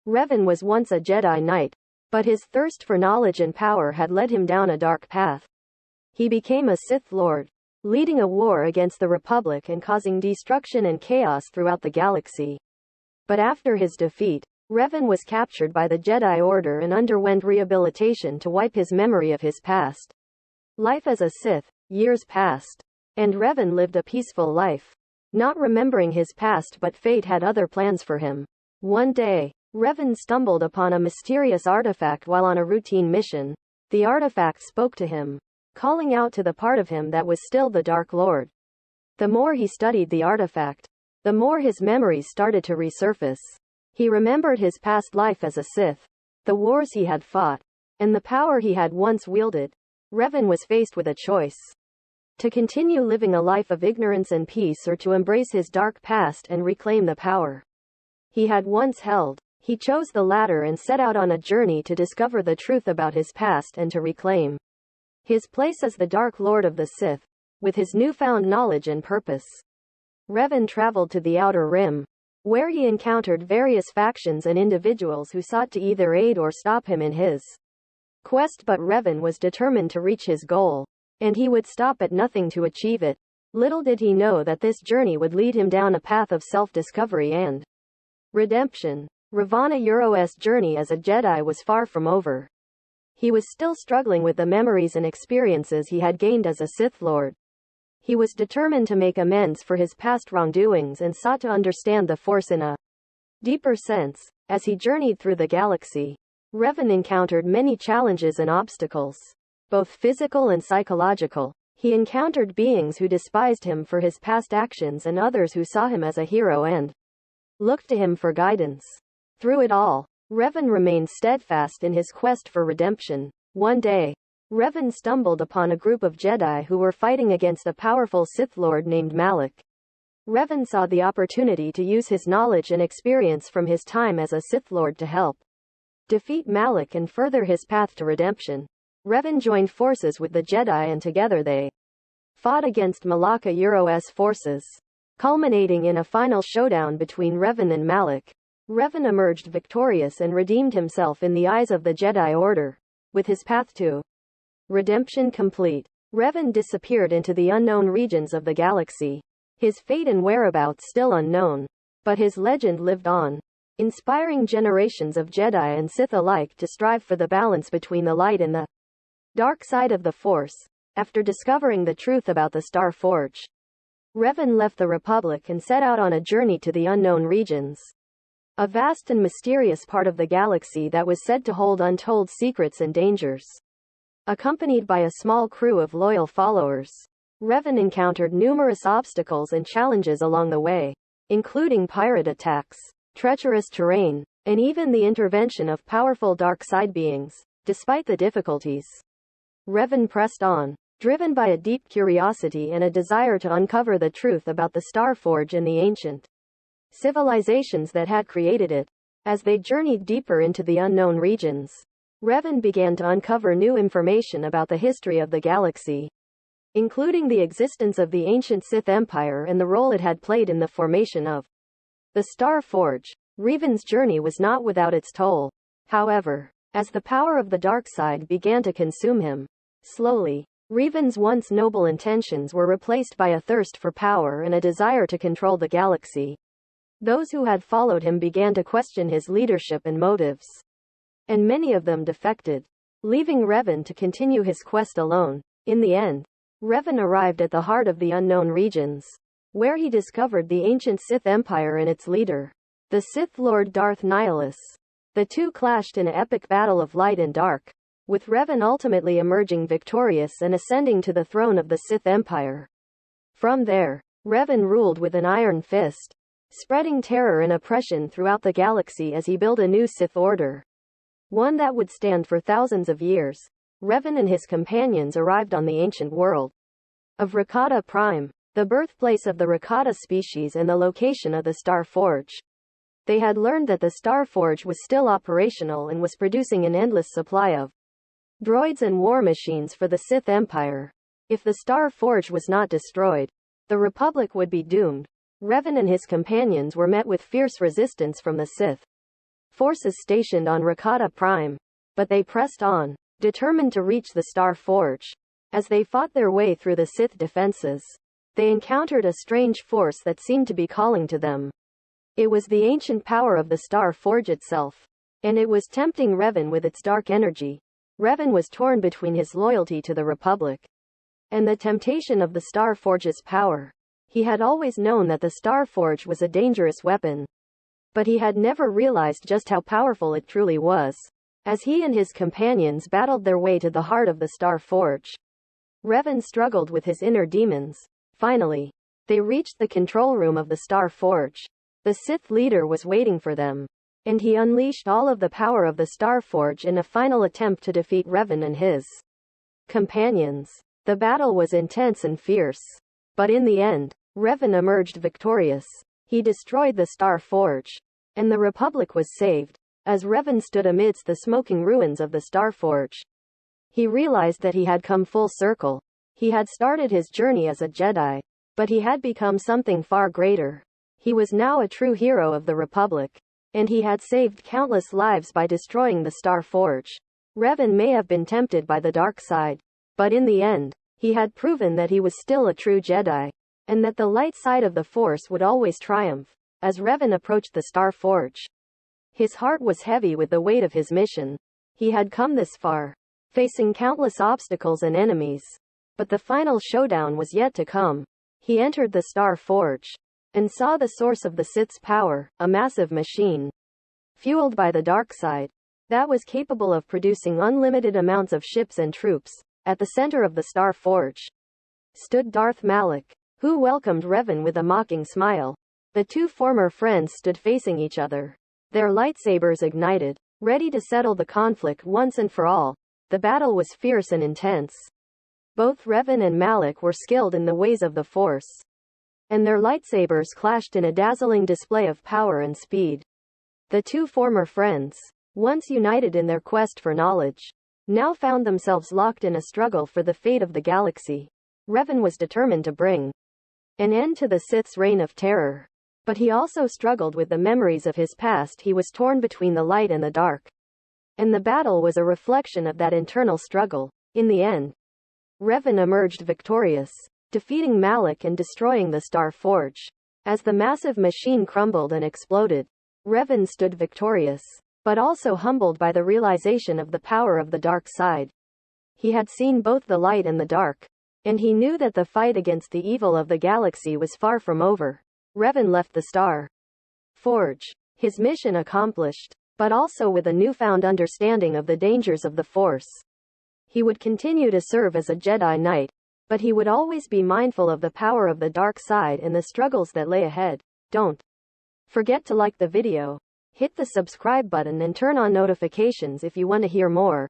Revan was once a Jedi Knight, but his thirst for knowledge and power had led him down a dark path. He became a Sith Lord, leading a war against the Republic and causing destruction and chaos throughout the galaxy. But after his defeat, Revan was captured by the Jedi Order and underwent rehabilitation to wipe his memory of his past life as a Sith. Years passed, and Revan lived a peaceful life, not remembering his past, but fate had other plans for him. One day, Revan stumbled upon a mysterious artifact while on a routine mission. The artifact spoke to him, calling out to the part of him that was still the Dark Lord. The more he studied the artifact, the more his memories started to resurface. He remembered his past life as a Sith, the wars he had fought, and the power he had once wielded. Revan was faced with a choice: to continue living a life of ignorance and peace, or to embrace his dark past and reclaim the power he had once held. He chose the latter and set out on a journey to discover the truth about his past and to reclaim his place as the Dark Lord of the Sith, with his newfound knowledge and purpose. Revan traveled to the Outer Rim, where he encountered various factions and individuals who sought to either aid or stop him in his quest, but Revan was determined to reach his goal, and he would stop at nothing to achieve it. Little did he know that this journey would lead him down a path of self-discovery and redemption. Revan's journey as a Jedi was far from over. He was still struggling with the memories and experiences he had gained as a Sith Lord. He was determined to make amends for his past wrongdoings and sought to understand the Force in a deeper sense. As he journeyed through the galaxy, Revan encountered many challenges and obstacles, both physical and psychological. He encountered beings who despised him for his past actions and others who saw him as a hero and looked to him for guidance. Through it all, Revan remained steadfast in his quest for redemption. One day, Revan stumbled upon a group of Jedi who were fighting against a powerful Sith Lord named Malak. Revan saw the opportunity to use his knowledge and experience from his time as a Sith Lord to help defeat Malak and further his path to redemption. Revan joined forces with the Jedi, and together they fought against Malak's forces, culminating in a final showdown between Revan and Malak. Revan emerged victorious and redeemed himself in the eyes of the Jedi Order. With his path to redemption complete, Revan disappeared into the unknown regions of the galaxy, his fate and whereabouts still unknown. But his legend lived on, inspiring generations of Jedi and Sith alike to strive for the balance between the light and the dark side of the Force. After discovering the truth about the Star Forge, Revan left the Republic and set out on a journey to the unknown regions, a vast and mysterious part of the galaxy that was said to hold untold secrets and dangers. Accompanied by a small crew of loyal followers, Revan encountered numerous obstacles and challenges along the way, including pirate attacks, treacherous terrain, and even the intervention of powerful dark side beings. Despite the difficulties, Revan pressed on, driven by a deep curiosity and a desire to uncover the truth about the Star Forge and the ancient civilizations that had created it. As they journeyed deeper into the unknown regions, Revan began to uncover new information about the history of the galaxy, including the existence of the ancient Sith Empire and the role it had played in the formation of the Star Forge. Revan's journey was not without its toll, however, as the power of the dark side began to consume him. Slowly, Revan's once noble intentions were replaced by a thirst for power and a desire to control the galaxy. Those who had followed him began to question his leadership and motives, and many of them defected, leaving Revan to continue his quest alone. In the end, Revan arrived at the heart of the unknown regions, where he discovered the ancient Sith Empire and its leader, the Sith Lord Darth Nihilus. The two clashed in an epic battle of light and dark, with Revan ultimately emerging victorious and ascending to the throne of the Sith Empire. From there, Revan ruled with an iron fist, spreading terror and oppression throughout the galaxy as he built a new Sith Order, one that would stand for thousands of years. Revan and his companions arrived on the ancient world of Rakata Prime, the birthplace of the Rakata species and the location of the Star Forge. They had learned that the Star Forge was still operational and was producing an endless supply of droids and war machines for the Sith Empire. If the Star Forge was not destroyed, the Republic would be doomed. Revan and his companions were met with fierce resistance from the Sith forces stationed on Rakata Prime. But they pressed on, determined to reach the Star Forge. As they fought their way through the Sith defenses, they encountered a strange force that seemed to be calling to them. It was the ancient power of the Star Forge itself, and it was tempting Revan with its dark energy. Revan was torn between his loyalty to the Republic and the temptation of the Star Forge's power. He had always known that the Star Forge was a dangerous weapon, but he had never realized just how powerful it truly was. As he and his companions battled their way to the heart of the Star Forge, Revan struggled with his inner demons. Finally, they reached the control room of the Star Forge. The Sith leader was waiting for them, and he unleashed all of the power of the Star Forge in a final attempt to defeat Revan and his companions. The battle was intense and fierce, but in the end, Revan emerged victorious. He destroyed the Star Forge, and the Republic was saved. As Revan stood amidst the smoking ruins of the Star Forge, he realized that he had come full circle. He had started his journey as a Jedi, but he had become something far greater. He was now a true hero of the Republic, and he had saved countless lives by destroying the Star Forge. Revan may have been tempted by the dark side, but in the end, he had proven that he was still a true Jedi, and that the light side of the Force would always triumph. As Revan approached the Star Forge, his heart was heavy with the weight of his mission. He had come this far, facing countless obstacles and enemies, but the final showdown was yet to come. He entered the Star Forge and saw the source of the Sith's power, a massive machine fueled by the dark side that was capable of producing unlimited amounts of ships and troops. At the center of the Star Forge stood Darth Malak, who welcomed Revan with a mocking smile. The two former friends stood facing each other, their lightsabers ignited, ready to settle the conflict once and for all. The battle was fierce and intense. Both Revan and Malak were skilled in the ways of the Force, and their lightsabers clashed in a dazzling display of power and speed. The two former friends, once united in their quest for knowledge, now found themselves locked in a struggle for the fate of the galaxy. Revan was determined to bring an end to the Sith's reign of terror, but he also struggled with the memories of his past. He was torn between the light and the dark, and the battle was a reflection of that internal struggle. In the end, Revan emerged victorious, defeating Malak and destroying the Star Forge. As the massive machine crumbled and exploded, Revan stood victorious, but also humbled by the realization of the power of the dark side. He had seen both the light and the dark, and he knew that the fight against the evil of the galaxy was far from over. Revan left the Star Forge, his mission accomplished, but also with a newfound understanding of the dangers of the Force. He would continue to serve as a Jedi Knight, but he would always be mindful of the power of the dark side and the struggles that lay ahead. Don't forget to like the video, hit the subscribe button and turn on notifications if you want to hear more.